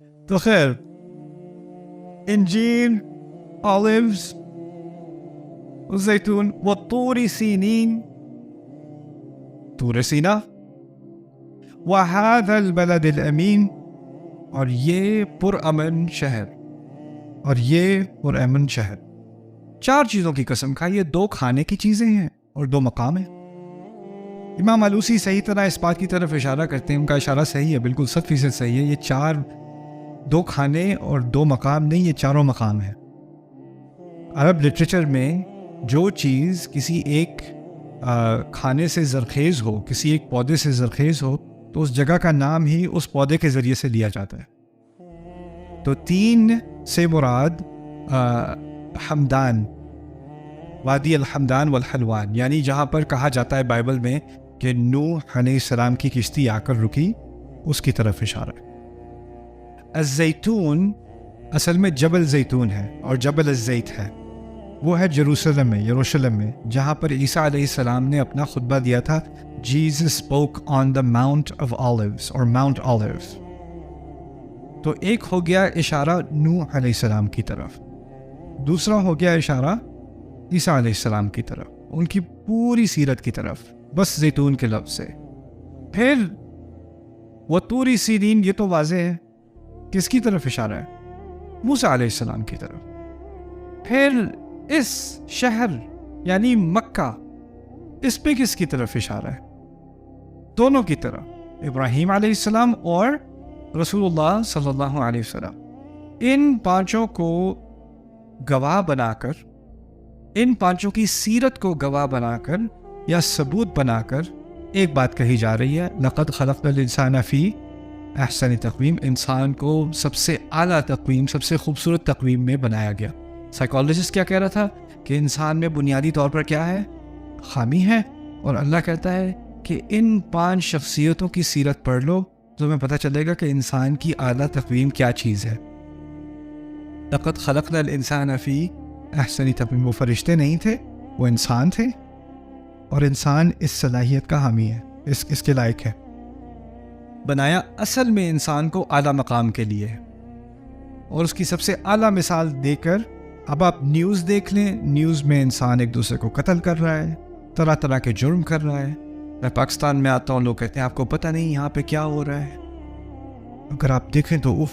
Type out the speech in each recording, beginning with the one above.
تو خیر انجیر، آلیوز، زیتون، والطور سینین، طور سینا، وهذا البلد الامین، اور یہ پرامن شہر، اور یہ پرامن شہر. 4 چیزوں کی قسم کھائی. یہ 2 کھانے کی چیزیں ہیں اور 2 مقام ہیں. امام آلوسی صحیح طرح اس بات کی طرف اشارہ کرتے ہیں، ان کا اشارہ صحیح ہے، بالکل 100% صحیح ہے. یہ 2 کھانے اور 2 مقام نہیں، یہ 4 مقام ہیں. عرب لٹریچر میں جو چیز کسی ایک کھانے سے زرخیز ہو، کسی ایک پودے سے زرخیز ہو، تو اس جگہ کا نام ہی اس پودے کے ذریعے سے لیا جاتا ہے. تو 3 سے مراد حمدان، وادی الحمدان والحلوان، یعنی جہاں پر کہا جاتا ہے بائبل میں کہ نوح علیہ السلام کی کشتی آ کر رکی، اس کی طرف اشارہ ہے. الزیتون اصل میں جبل زیتون ہے اور جبل الزیت ہے. وہ ہے یروشلم میں جہاں پر عیسیٰ علیہ السلام نے اپنا خطبہ دیا تھا. Jesus spoke on the Mount of Olives اور Mount Olives. تو ایک ہو گیا اشارہ نوح علیہ السلام کی طرف، دوسرا ہو گیا اشارہ عیسیٰ علیہ السلام کی طرف، ان کی پوری سیرت کی طرف، بس زیتون کے لفظ سے. پھر وطور سینین، یہ تو واضح ہے کس کی طرف اشارہ ہے؟ موسیٰ علیہ السلام کی طرف. پھر اس شہر یعنی مکہ، اس پہ کس کی طرف اشارہ ہے؟ دونوں کی طرف، ابراہیم علیہ السلام اور رسول اللہ صلی اللہ علیہ وسلم. ان 5 کو گواہ بنا کر، ان 5 کی سیرت کو گواہ بنا کر یا ثبوت بنا کر ایک بات کہی جا رہی ہے، لقد خلقنا الانسان فی احسن تقویم. انسان کو سب سے اعلیٰ تقویم، سب سے خوبصورت تقویم میں بنایا گیا. سائیکالوجسٹ کیا کہہ رہا تھا کہ انسان میں بنیادی طور پر کیا ہے؟ خامی ہے. اور اللہ کہتا ہے کہ ان 5 شخصیتوں کی سیرت پڑھ لو تو تمہیں پتہ چلے گا کہ انسان کی اعلیٰ تقویم کیا چیز ہے. لقد خلقنا الانسان فی احسن تقویم. وہ فرشتے نہیں تھے، وہ انسان تھے، اور انسان اس صلاحیت کا حامی ہے، اس کے لائق ہے. بنایا اصل میں انسان کو اعلیٰ مقام کے لیے، اور اس کی سب سے اعلیٰ مثال دے کر اب آپ نیوز دیکھ لیں. نیوز میں انسان ایک دوسرے کو قتل کر رہا ہے، طرح طرح کے جرم کر رہا ہے. میں پاکستان میں آتا ہوں، لوگ کہتے ہیں آپ کو پتہ نہیں یہاں پہ کیا ہو رہا ہے. اگر آپ دیکھیں تو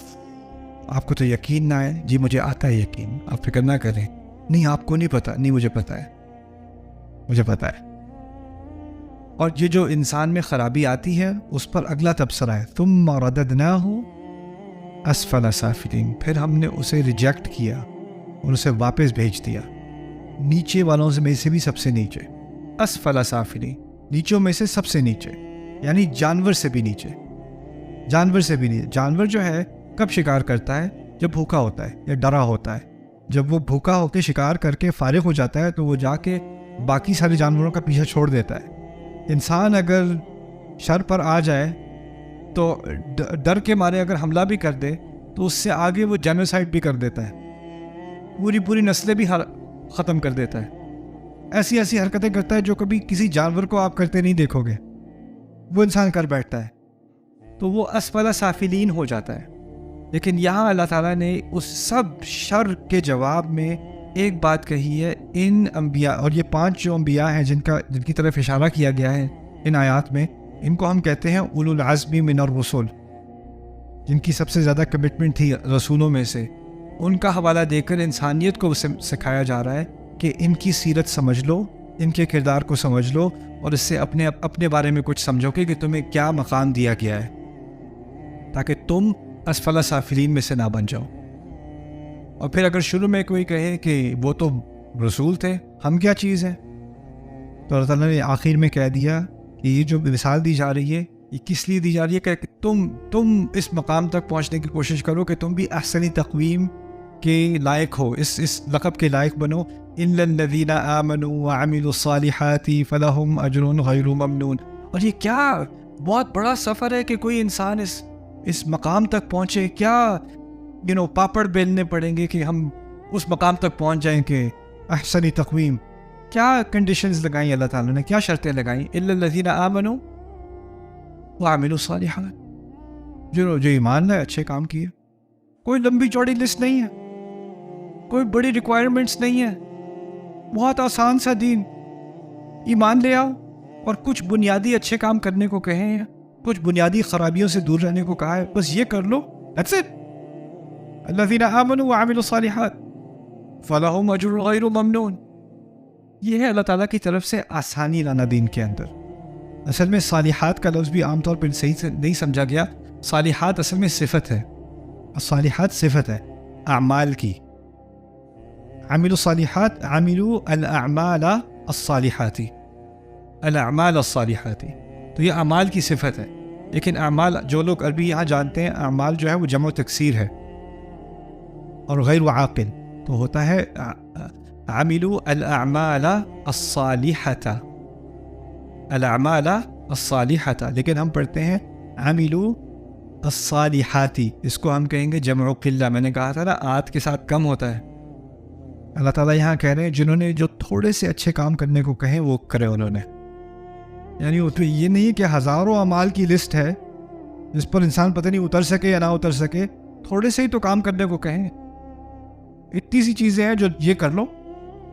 آپ کو تو یقین نہ آئے. جی مجھے آتا ہے یقین، آپ فکر نہ کریں. نہیں آپ کو نہیں پتہ. نہیں مجھے پتہ ہے، مجھے پتہ ہے. اور یہ جو انسان میں خرابی آتی ہے اس پر اگلا تبصرہ ہے، ثم رددناہ اسفل سافلین. پھر ہم نے اسے ریجیکٹ کیا اور اسے واپس بھیج دیا نیچے والوں میں سے بھی سب سے نیچے. اسفل سافلین، نیچوں میں سے سب سے نیچے، یعنی جانور سے بھی نیچے. جانور سے بھی نیچے. جانور جو ہے کب شکار کرتا ہے؟ جب بھوکا ہوتا ہے یا ڈرا ہوتا ہے. جب وہ بھوکا ہو کے شکار کر کے فارغ ہو جاتا ہے تو وہ جا کے باقی سارے جانوروں کا پیچھا چھوڑ دیتا ہے. انسان اگر شر پر آ جائے تو ڈر کے مارے اگر حملہ بھی کر دے تو اس سے آگے وہ جینوسائڈ بھی کر دیتا ہے، پوری نسلیں بھی ختم کر دیتا ہے. ایسی حرکتیں کرتا ہے جو کبھی کسی جانور کو آپ کرتے نہیں دیکھو گے، وہ انسان کر بیٹھتا ہے. تو وہ اسفل سافلین ہو جاتا ہے. لیکن یہاں اللہ تعالیٰ نے اس سب شر کے جواب میں ایک بات کہی ہے. ان انبیاء، اور یہ 5 جو انبیاء ہیں جن کی طرف اشارہ کیا گیا ہے ان آیات میں، ان کو ہم کہتے ہیں اولو العزم من الرسل، جن کی سب سے زیادہ کمٹمنٹ تھی رسولوں میں سے. ان کا حوالہ دے کر انسانیت کو سکھایا جا رہا ہے کہ ان کی سیرت سمجھ لو، ان کے کردار کو سمجھ لو، اور اس سے اپنے بارے میں کچھ سمجھو کہ تمہیں کیا مقام دیا گیا ہے، تاکہ تم اسفل سافلین میں سے نہ بن جاؤ. اور پھر اگر شروع میں کوئی کہے کہ وہ تو رسول تھے، ہم کیا چیز ہیں، تو اللہ تعالیٰ نے آخر میں کہہ دیا کہ یہ جو مثال دی جا رہی ہے یہ کس لیے دی جا رہی ہے کہ تم اس مقام تک پہنچنے کی کوشش کرو کہ تم بھی احسنی تقویم کے لائق ہو، اس لقب کے لائق بنو. الا الذین آمنوا وعملوا الصالحات فلہم اجر غیر ممنون. اور یہ کیا بہت بڑا سفر ہے کہ کوئی انسان اس مقام تک پہنچے. کیا پاپڑ بیلنے پڑیں گے کہ ہم اس مقام تک پہنچ جائیں کہ احسنی تقویم. کیا کنڈیشنز لگائیں اللہ تعالیٰ نے، کیا شرطیں لگائیں؟ الا الذین آمنوا وعملوا الصالحات، جو ایمان لائے، اچھے کام کیے. کوئی لمبی چوڑی لسٹ نہیں ہے, کوئی بڑی ریکوائرمنٹس نہیں ہے, بہت آسان سا دین. ایمان لے آؤ اور کچھ بنیادی اچھے کام کرنے کو کہے ہیں, کچھ بنیادی خرابیوں سے دور رہنے کو کہا ہے, بس یہ کر لو, that's it. الذین آمنوا وعملوا الصالحات فلہم اجر غیر ممنون. یہ ہے اللہ تعالیٰ کی طرف سے آسانی لانا دین کے اندر. اصل میں صالحات کا لفظ بھی عام طور پر صحیح سے نہیں سمجھا گیا. صالحات اصل میں صفت ہے, صالحات صفت ہے اعمال کی. عملوا الصالحات, عملوا الاعمال الصالحاتی, الاعمال الصالحاتی, تو یہ اعمال کی صفت ہے. لیکن اعمال جو لوگ عربی یہاں جانتے ہیں, اعمال جو ہے وہ جمع و تکسیر ہے اور غیر عاقل, تو ہوتا ہے عملوا الاعمال الصالحۃ, الاعمال الصالحۃ. لیکن ہم پڑھتے ہیں عملوا الصالحاتی, اس کو ہم کہیں گے جمع قلہ. میں نے کہا تھا نا آت کے ساتھ کم ہوتا ہے. اللہ تعالیٰ یہاں کہہ رہے ہیں جنہوں نے جو تھوڑے سے اچھے کام کرنے کو کہیں وہ کرے انہوں نے. یعنی وہ تو یہ نہیں کہ ہزاروں اعمال کی لسٹ ہے جس پر انسان پتہ نہیں اتر سکے یا نہ اتر سکے, تھوڑے سے ہی تو کام کرنے کو کہیں. اتنی سی چیزیں ہیں جو یہ کر لو,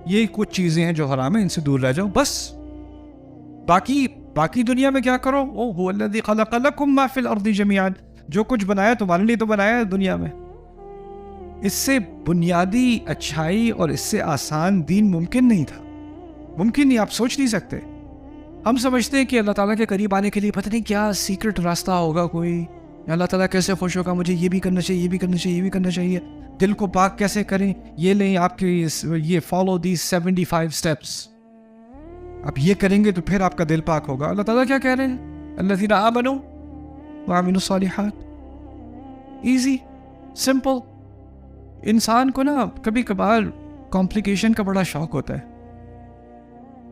یہ کچھ چیزیں ہیں جو حرام ہیں ان سے دور رہ جاؤ بس. باقی دنیا میں کیا کرو, او هو الذی خلق لکم ما فی الارض جمیعا, جو کچھ بنایا تمہارے لیے تو بنایا ہے دنیا میں. اس سے بنیادی اچھائی اور اس سے آسان دین ممکن نہیں تھا, ممکن نہیں, آپ سوچ نہیں سکتے. ہم سمجھتے ہیں کہ اللہ تعالیٰ کے قریب آنے کے لیے پتہ نہیں کیا سیکرٹ راستہ ہوگا کوئی, اللہ تعالیٰ کیسے خوش ہوگا, مجھے یہ بھی کرنا چاہیے, یہ بھی کرنا چاہیے, یہ بھی کرنا چاہیے, دل کو پاک کیسے کریں, یہ لیں آپ کے یہ فالو دیز 75 اسٹیپس, آپ یہ کریں گے تو پھر آپ کا دل پاک ہوگا. اللہ تعالیٰ کیا کہہ رہے ہیں, الذین آمنوا وعملوا الصالحات. Easy, simple. انسان کو نا کبھی کبھار کمپلیکیشن کا بڑا شوق ہوتا ہے.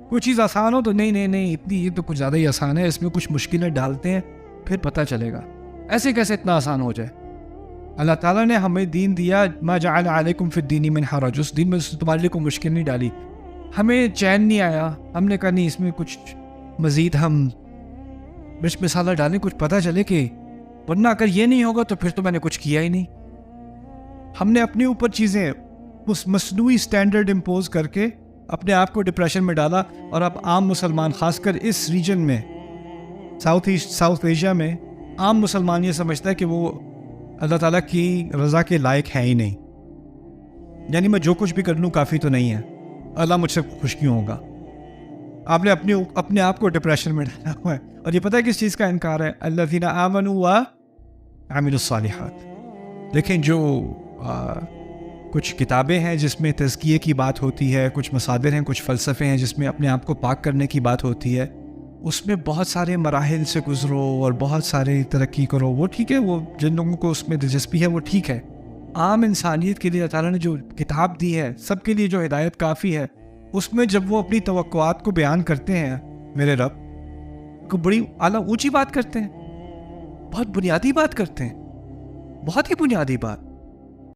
کوئی چیز آسان ہو تو نہیں اتنی, یہ تو کچھ زیادہ ہی آسان ہے, اس میں کچھ مشکلیں ڈالتے ہیں پھر پتہ چلے گا ایسے کیسے اتنا آسان ہو جائے. اللہ تعالیٰ نے ہمیں دین دیا, ما جعل علیکم فی الدین من حرج, اس دین میں تمہارے لیے کوئی مشکل نہیں ڈالی. ہمیں چین نہیں آیا, ہم نے کہا نہیں اس میں کچھ مزید ہم مرچ مسالہ ڈالیں, کچھ پتہ چلے کہ, ورنہ اگر یہ نہیں ہوگا تو پھر تو میں نے کچھ کیا ہی نہیں. ہم نے اپنے اوپر چیزیں اس مصنوعی سٹینڈرڈ امپوز کر کے اپنے آپ کو ڈپریشن میں ڈالا. اور اب عام مسلمان, خاص کر اس ریجن میں, ساؤتھ ایشیا میں, عام مسلمان یہ سمجھتا ہے کہ وہ اللہ تعالیٰ کی رضا کے لائق ہے ہی نہیں. یعنی میں جو کچھ بھی کر لوں کافی تو نہیں ہے, اللہ مجھ سے خوش کیوں ہوگا. آپ نے اپنے آپ کو ڈپریشن میں ڈالا ہوا ہے. اور یہ پتہ ہے کس چیز کا انکار ہے, الذین آمنوا وعملوا الصالحات. لیکن جو کچھ کتابیں ہیں جس میں تزکیے کی بات ہوتی ہے, کچھ مصادر ہیں, کچھ فلسفے ہیں جس میں اپنے آپ کو پاک کرنے کی بات ہوتی ہے, اس میں بہت سارے مراحل سے گزرو اور بہت سارے ترقی کرو. وہ ٹھیک ہے, وہ جن لوگوں کو اس میں دلچسپی ہے وہ ٹھیک ہے. عام انسانیت کے لیے اللہ تعالیٰ نے جو کتاب دی ہے, سب کے لیے جو ہدایت کافی ہے, اس میں جب وہ اپنی توقعات کو بیان کرتے ہیں, میرے رب کو بڑی اعلیٰ اونچی بات کرتے ہیں, بہت بنیادی بات کرتے ہیں, بہت ہی بنیادی بات.